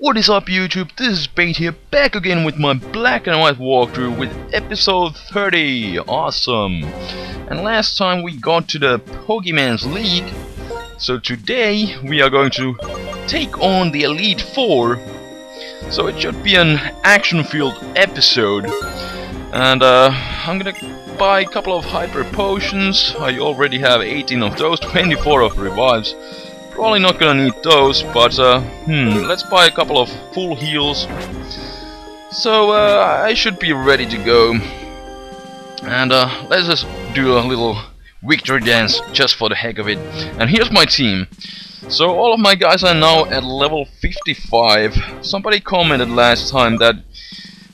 What is up YouTube, this is Spade here, back again with my black and white walkthrough with episode 30, awesome! And last time we got to the Pokemon's League, so today we are going to take on the Elite Four. So it should be an action-filled episode, and I'm gonna buy a couple of Hyper Potions. I already have 18 of those, 24 of Revives. Probably not gonna need those, but let's buy a couple of full heals. So I should be ready to go. And let's just do a little victory dance just for the heck of it. And here's my team. So all of my guys are now at level 55. Somebody commented last time that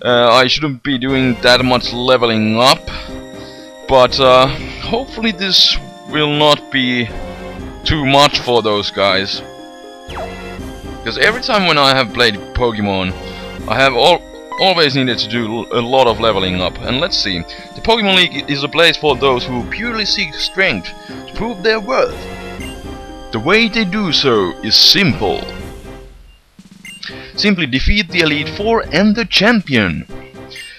I shouldn't be doing that much leveling up, but hopefully this will not be too much for those guys, because every time when I have played Pokemon I have always needed to do a lot of leveling up. And let's see, the Pokemon League is a place for those who purely seek strength to prove their worth. The way they do so is simple. Simply defeat the Elite Four and the champion.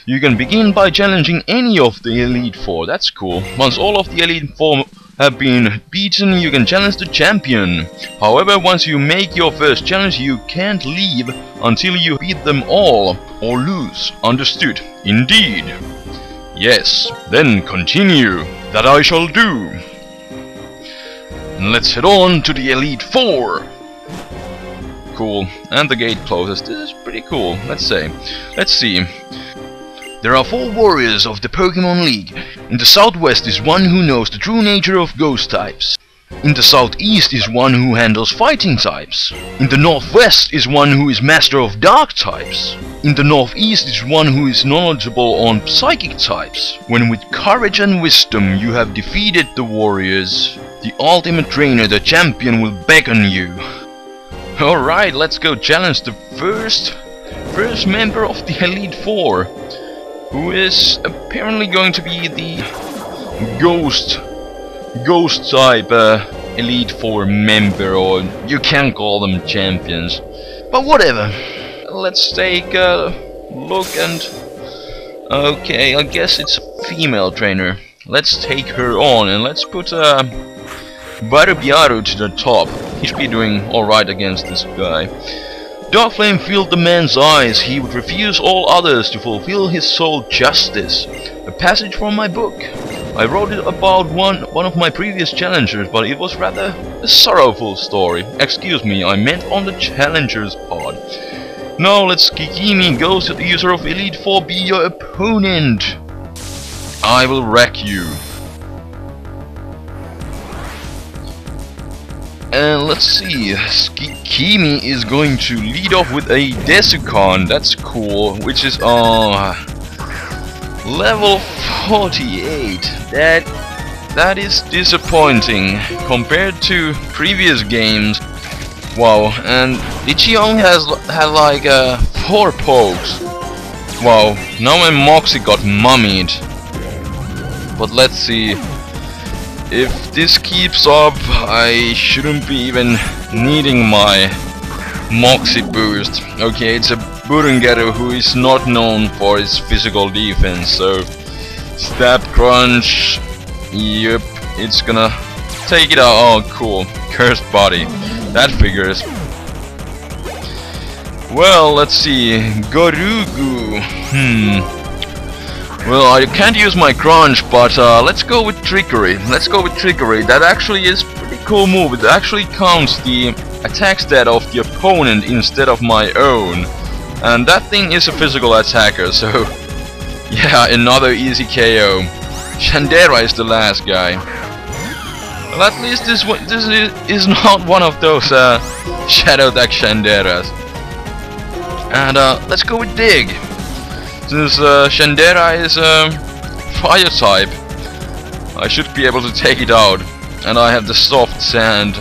You can begin by challenging any of the Elite Four, that's cool. Once all of the Elite Four have been beaten, you can challenge the champion. However, once you make your first challenge, you can't leave until you beat them all, or lose. Understood? Indeed. Yes, then continue. That I shall do. And let's head on to the Elite Four. Cool. And the gate closes. This is pretty cool, let's say. Let's see. There are 4 warriors of the Pokemon League. In the southwest is one who knows the true nature of ghost types. In the southeast is one who handles fighting types. In the northwest is one who is master of dark types. In the northeast is one who is knowledgeable on psychic types. When with courage and wisdom you have defeated the warriors, the ultimate trainer, the champion, will beckon you. Alright, let's go challenge the first member of the Elite Four, who is apparently going to be the ghost type Elite Four member, or you can call them champions, but whatever. Let's take a look, and okay, I guess it's a female trainer. Let's take her on, and let's put Barbiaru to the top. He should be doing alright against this guy. Dark flame filled the man's eyes. He would refuse all others to fulfill his soul justice. A passage from my book. I wrote it about one of my previous challengers, but it was rather a sorrowful story. Excuse me, I meant on the challengers part. Now let's Kikimi, ghost user of Elite Four, be your opponent. I will wreck you. And let's see, Kimi is going to lead off with a Desicon, that's cool, which is level 48. That is disappointing compared to previous games. Wow, and Ichion had like 4 pokes. Wow, now my Moxie got mummied. But let's see. If this keeps up, I shouldn't be even needing my Moxie boost. Okay, it's a Burungaru who is not known for his physical defense, so Stab Crunch, yep, it's gonna take it out. Oh cool, Cursed Body, that figures. Well, let's see, Gorugu, well, I can't use my Crunch, but let's go with Trickery. That actually is a pretty cool move. It actually counts the attack stat of the opponent instead of my own. And that thing is a physical attacker, so yeah, another easy KO. Shandera is the last guy. Well, at least this is not one of those Shadow Deck Shanderas. And let's go with Dig. Since Shandera is fire type, I should be able to take it out. And I have the soft sand,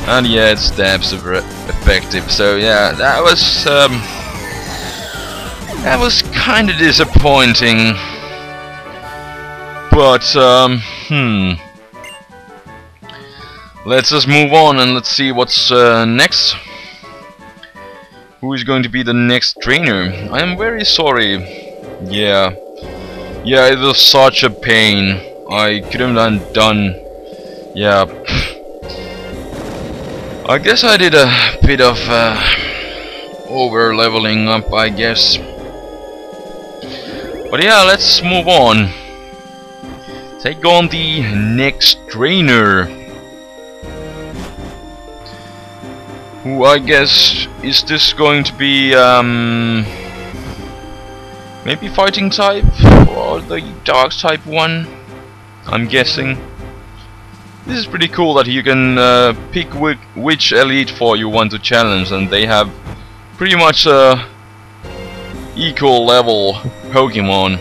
and yeah, it stabs effective. So yeah, that was kind of disappointing. But let's just move on and let's see what's next. who is going to be the next trainer. I am very sorry. Yeah, it was such a pain. I couldn't have done. Yeah, I guess I did a bit of over leveling up, I guess. But yeah, let's move on. Take on the next trainer, who I guess is this going to be maybe fighting type or the dark type one, I'm guessing. This is pretty cool that you can pick which Elite Four you want to challenge, and they have pretty much equal level Pokemon.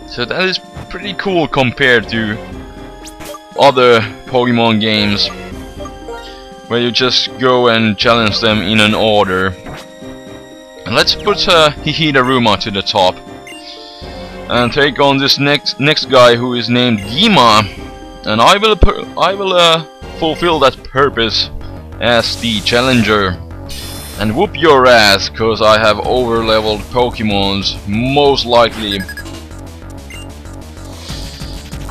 So that is pretty cool compared to other Pokemon games, where you just go and challenge them in an order. And let's put Hihidaruma to the top and take on this next guy, who is named Mima, and I will fulfill that purpose as the challenger and whoop your ass, cause I have over-leveled Pokemons, most likely.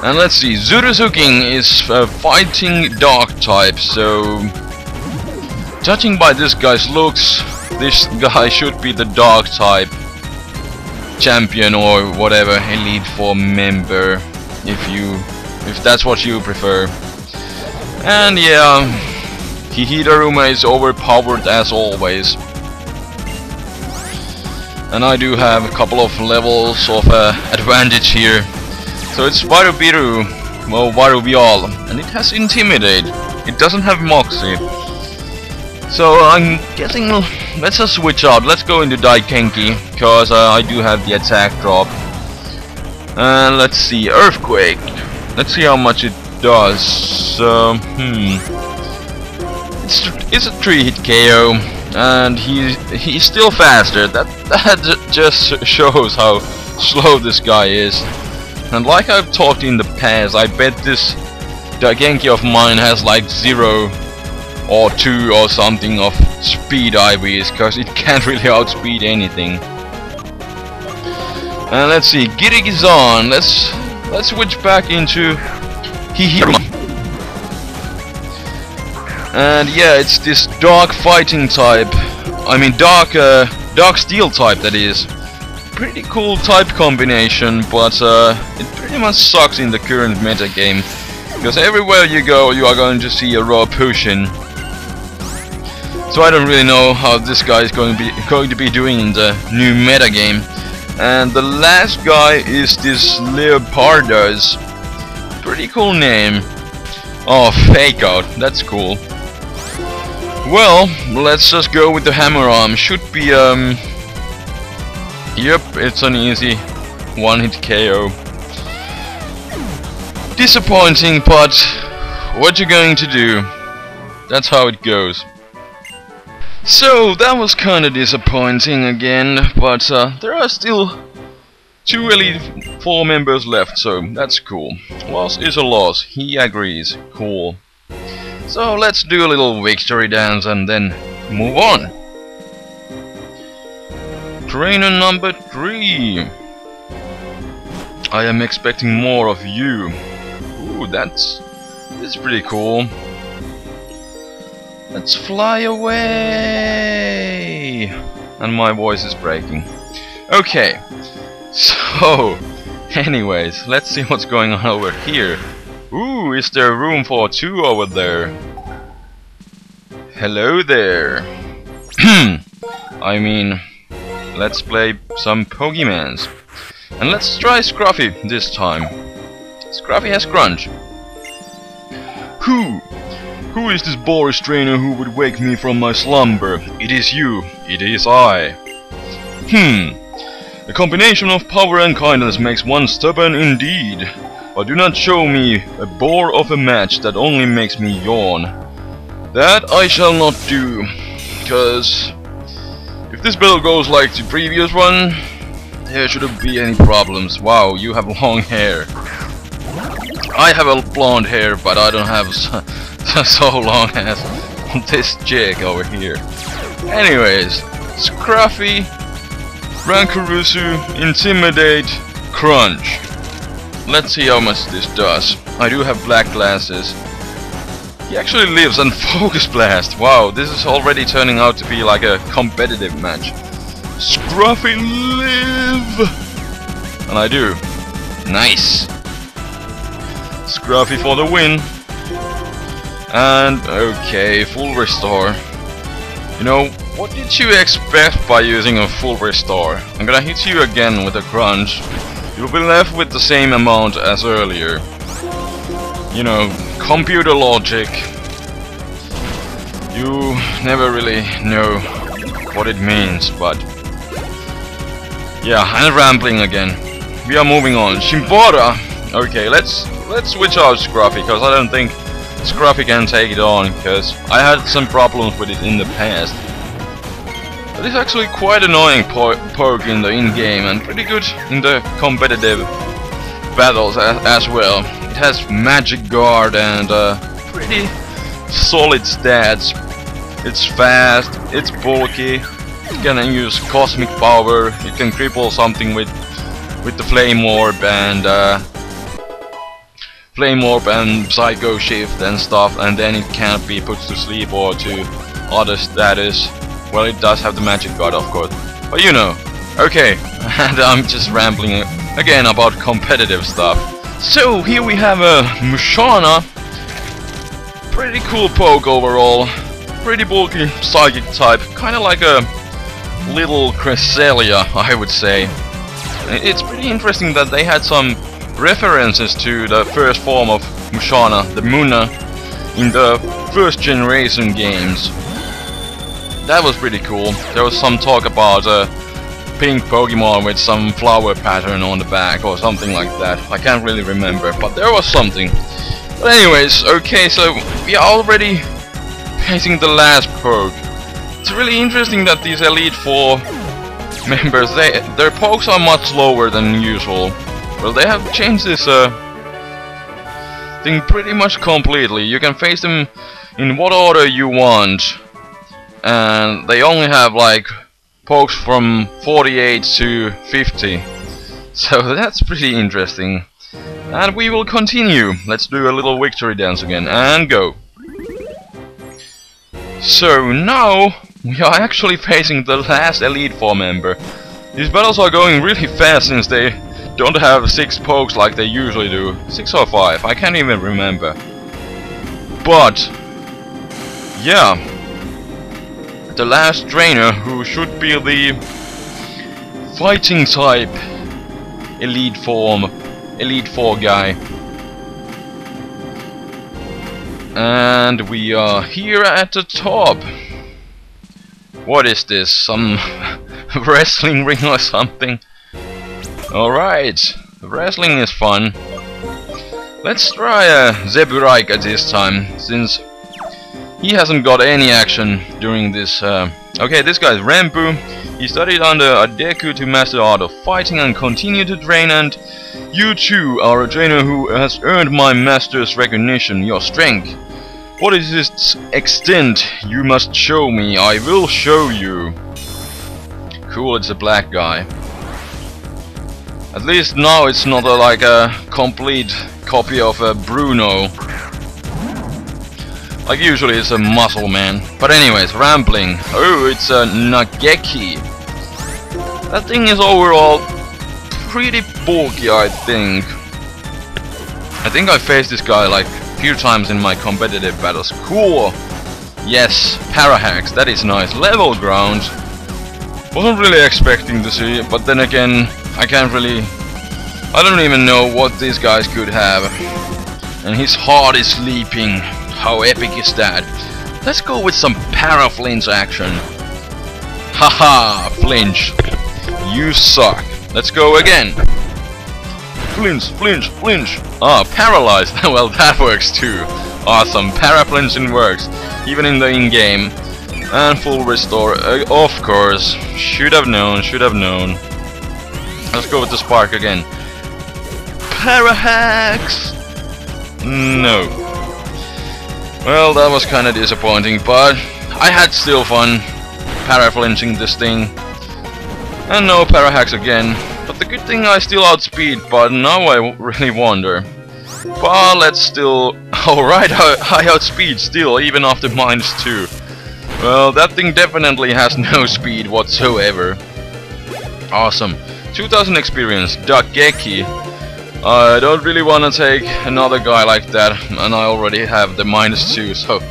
And let's see, Zuruzuking is fighting dark type, so judging by this guy's looks, this guy should be the dark type champion or whatever, Elite Four member, if that's what you prefer. And yeah, Hihidaruma is overpowered as always. And I do have a couple of levels of advantage here. So it's Varubiru, well, Varubial, and it has Intimidate. It doesn't have Moxie. So I'm guessing let's just switch out. Let's go into Daikenki, because I do have the attack drop. And let's see, Earthquake. Let's see how much it does. It's a 3-hit KO, and he's still faster. That just shows how slow this guy is. And like I've talked in the past, I bet this Daikenki of mine has like 0 or 2 or something of speed IVs, because it can't really outspeed anything. And let's see, Girigizan. Let's switch back into Hihidaruma. And yeah, it's this dark fighting type. I mean dark steel type, that is. Pretty cool type combination, but it pretty much sucks in the current meta game, because everywhere you go you are going to see a raw Pushin. So I don't really know how this guy is going to be doing in the new meta game. And the last guy is this Leopardas. Pretty cool name. Oh, Fake Out, that's cool. Well, let's just go with the Hammer Arm. Should be yep, it's an easy one-hit KO. Disappointing, but what you going to do? That's how it goes. So that was kinda disappointing again, but there are still 2 Elite Four members left, so that's cool. Loss is a loss, he agrees. Cool. So let's do a little victory dance and then move on. Trainer number 3. I am expecting more of you. Ooh, that's pretty cool. Let's fly away. And my voice is breaking. Okay. So, anyways, let's see what's going on over here. Ooh, is there room for 2 over there? Hello there. I mean, let's play some Pokemans. And let's try Scruffy this time. Scruffy has Crunch. Who is this Boris trainer who would wake me from my slumber? It is you. It is I. A combination of power and kindness makes one stubborn indeed. But do not show me a bore of a match that only makes me yawn. That I shall not do, because if this battle goes like the previous one, there shouldn't be any problems. Wow, you have long hair. I have a blonde hair, but I don't have so long as this chick over here. Anyways, Scruffy, Rankarusu, Intimidate, Crunch. Let's see how much this does. I do have black glasses. He actually lives on Focus Blast. Wow, this is already turning out to be like a competitive match. Scruffy, live! And I do. Nice. Scruffy for the win. And okay, full restore. You know, what did you expect by using a full restore? I'm gonna hit you again with a crunch. You'll be left with the same amount as earlier. You know, computer logic. You never really know what it means, but yeah, I'm rambling again. We are moving on. Shimbora. Okay, let's switch out Scruffy, because I don't think Scruffy can take it on, because I had some problems with it in the past. But it's actually quite annoying poke in the in-game and pretty good in the competitive battles as well. It has magic guard and pretty solid stats. It's fast, it's bulky, it can use cosmic power, it can cripple something with the flame orb and psycho shift and stuff, and then it can't be put to sleep or to other status. Well, it does have the magic guard, of course, but you know. Okay, and I'm just rambling again about competitive stuff. So here we have a Mushana. Pretty cool poke overall. Pretty bulky psychic type, kind of like a little Cresselia, I would say. It's pretty interesting that they had some references to the first form of Mushana, the Muna, in the first generation games. That was pretty cool. There was some talk about a pink Pokemon with some flower pattern on the back or something like that. I can't really remember, but there was something. But anyways, okay, so we are already facing the last poke. It's really interesting that these Elite Four members, their pokes are much slower than usual. Well, they have changed this thing pretty much completely. You can face them in what order you want, and they only have like pokes from 48 to 50. So that's pretty interesting. And we will continue. Let's do a little victory dance again and go. So now we are actually facing the last Elite Four member. These battles are going really fast since they don't have 6 pokes like they usually do. 6 or 5, I can't even remember. But yeah, the last trainer, who should be the fighting type Elite Four guy. And we are here at the top. What is this? Some wrestling ring or something? Alright, wrestling is fun. Let's try Zeburaika this time, since he hasn't got any action during this. Okay, this guy is Renbu. He studied under Adeku to master the art of fighting and continue to train, and you too are a trainer who has earned my master's recognition. Your strength. What is its extent? You must show me. I will show you. Cool, it's a black guy. At least now it's not like a complete copy of a Bruno. Like usually it's a muscle man. But anyways, rambling. Oh, it's a Nageki. That thing is overall pretty bulky, I think. I think I faced this guy like a few times in my competitive battles. Cool. Yes, Parahax, that is nice. Level ground. Wasn't really expecting to see it, but then again, I don't even know what these guys could have. And his heart is sleeping. How epic is that? Let's go with some para-flinch action. Haha, flinch. You suck. Let's go again. Flinch, flinch, flinch. Ah, paralyzed. Well, that works too. Awesome. Para-flinching works. Even in the in-game. And full restore. Of course. Should have known, should have known. Let's go with the spark again. Parahax! No. Well, that was kinda disappointing, but I had still fun. para-flinching this thing. And no para-hacks again. But the good thing I still outspeed, but now I really wonder. But let's still... Alright, I outspeed still, even after -2. Well, that thing definitely has no speed whatsoever. Awesome. 2000 experience, Dageki. I don't really want to take another guy like that, and I already have the -2, so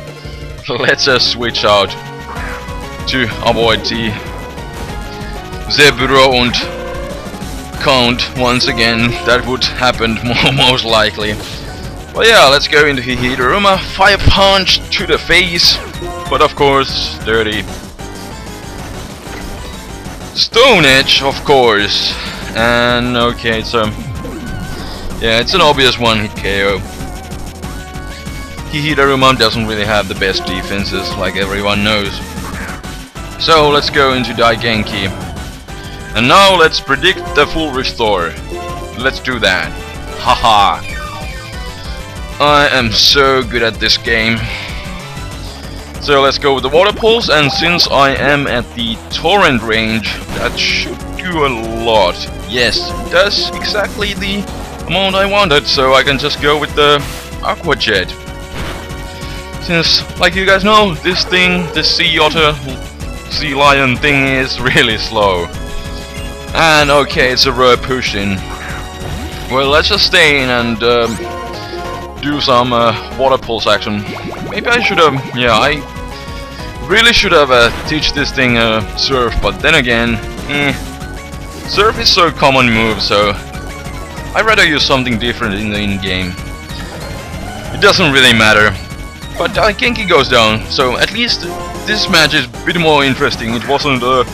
let's just switch out to avoid the Zebroned count once again. That would happen most likely. But yeah, let's go into Hihiruma. Fire punch to the face, but of course dirty. Stone Edge, of course. And okay, so yeah, it's an obvious one-hit KO. Hihiruma doesn't really have the best defenses, like everyone knows. So let's go into Daigenki. And now let's predict the full restore. Let's do that. Haha. I am so good at this game. So let's go with the water pulse, and since I am at the torrent range, that should do a lot. Yes, it does exactly the amount I wanted, so I can just go with the aqua jet. Since, like you guys know, this thing, this sea otter, sea lion thing is really slow. And okay, it's a rare push in. Well, let's just stay in and do some water pulse action. Maybe I should have, yeah, I really should have teach this thing surf, but then again, surf is so common move, so I'd rather use something different in the in-game. It doesn't really matter. But Daigenki goes down, so at least this match is a bit more interesting. It wasn't a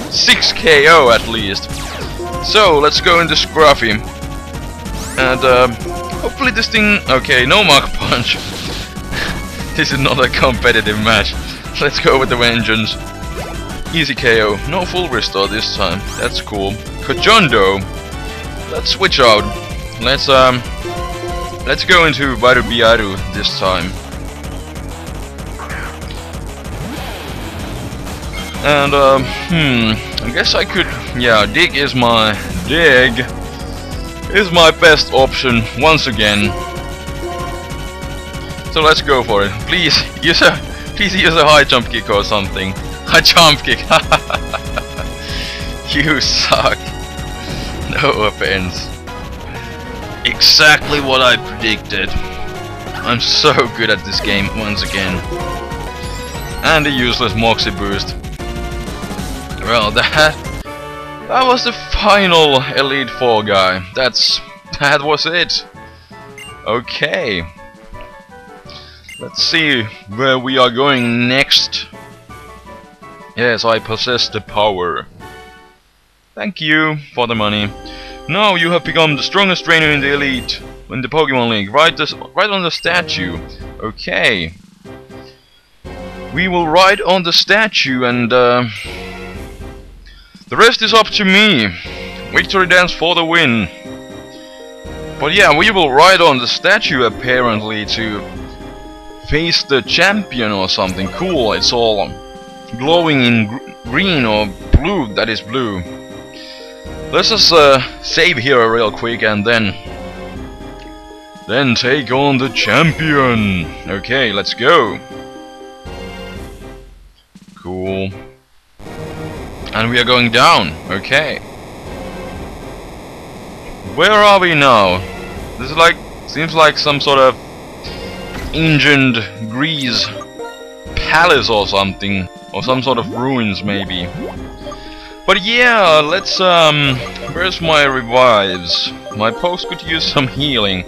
6 KO at least. So let's go into Scruffy. And hopefully this thing... Okay, no Mach Punch. This is not a competitive match. Let's go with the Vengeance. Easy KO. No full restore this time. That's cool. Kojondo. Let's switch out. Let's go into Varubiaru this time. And I guess I could, yeah, dig is my best option once again. So let's go for it. Please use a high jump kick or something. High jump kick. You suck. No offense. Exactly what I predicted. I'm so good at this game once again. And the useless Moxie boost. Well, that was the final Elite Four guy. That was it. Okay. Let's see where we are going next. Yes, I possess the power. Thank you for the money. Now you have become the strongest trainer in the Elite in the Pokemon League. Right on the statue. Okay. We will ride on the statue and the rest is up to me. Victory dance for the win. But yeah, we will ride on the statue apparently to face the champion or something. Cool, it's all glowing in green or blue, that is blue. Let's just save here real quick and then take on the champion. Okay, let's go. Cool. And we are going down, okay. Where are we now? This is like, seems like some sort of ancient Greece palace or something. Or some sort of ruins maybe. But yeah, let's where's my revives? My post could use some healing.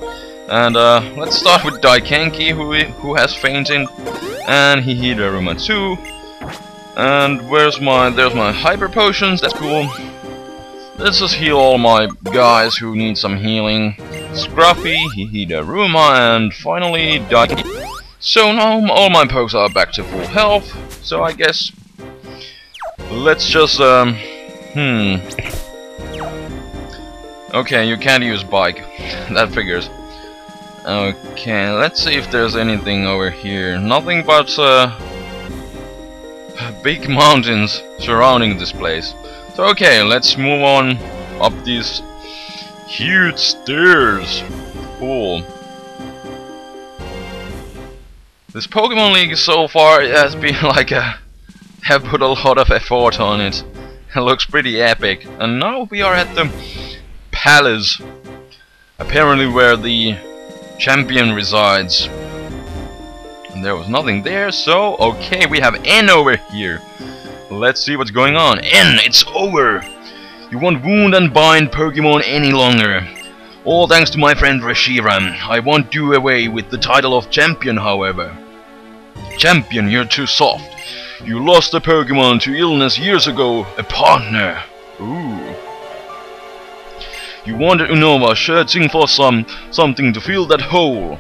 And let's start with Daigenki who has fainted. And Hihiruma too. And there's my hyper potions, that's cool. Let's just heal all my guys who need some healing. Scruffy, Hihiruma, and finally Daigenki. So now all my pokes are back to full health, so I guess let's just okay, you can't use bike. That figures. Okay, let's see if there's anything over here. Nothing but big mountains surrounding this place. So okay, let's move on up these huge stairs. Cool. This Pokemon League so far has been like have put a lot of effort on it. It looks pretty epic. And now we are at the palace, apparently where the champion resides. And there was nothing there, so okay, we have N over here. Let's see what's going on. N, it's over! You won't wound and bind Pokemon any longer. All thanks to my friend Reshiram. I won't do away with the title of champion, however. Champion, you're too soft. You lost a Pokemon to illness years ago, a partner. Ooh. You wanted Unova searching for something to fill that hole.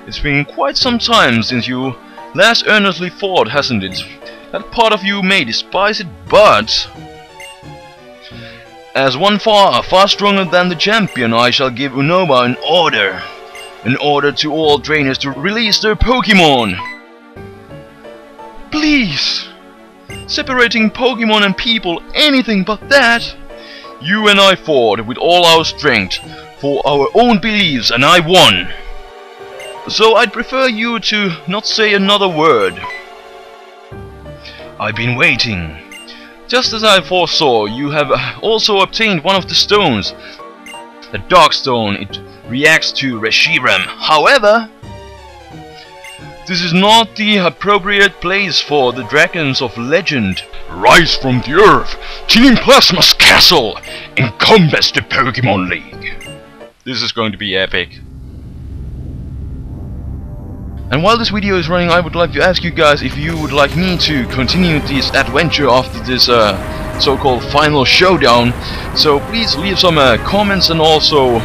It's been quite some time since you last earnestly fought, hasn't it? That part of you may despise it, but as one far stronger than the champion, I shall give Unova an order to all trainers to release their Pokemon. Please! Separating Pokemon and people, anything but that! You and I fought with all our strength for our own beliefs, and I won! So I'd prefer you to not say another word. I've been waiting. Just as I foresaw, you have also obtained one of the stones. The Dark Stone, it reacts to Reshiram. However, this is not the appropriate place for the Dragons of Legend. Rise from the earth, Team Plasma's castle, and combat the Pokemon League. This is going to be epic. And while this video is running, I would like to ask you guys if you would like me to continue this adventure after this so-called final showdown. So please leave some comments and also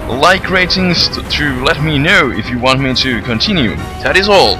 like ratings to let me know if you want me to continue. That is all.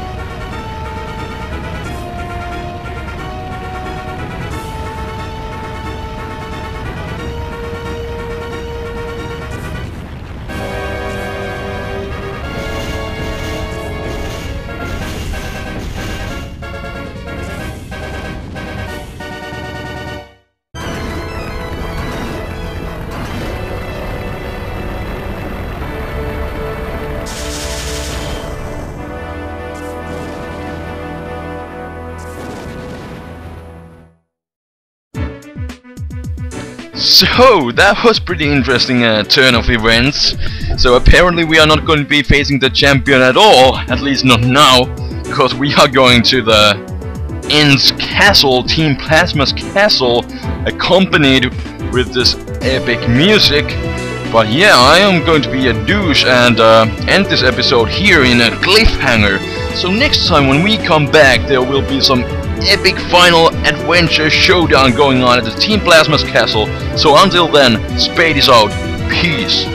So that was pretty interesting turn of events. So apparently we are not going to be facing the champion at all, at least not now, because we are going to the End's castle, Team Plasma's castle, accompanied with this epic music. But yeah, I am going to be a douche and end this episode here in a cliffhanger. So next time when we come back, there will be some epic final adventure showdown going on at the Team Plasma's castle. So until then, Spade is out. Peace.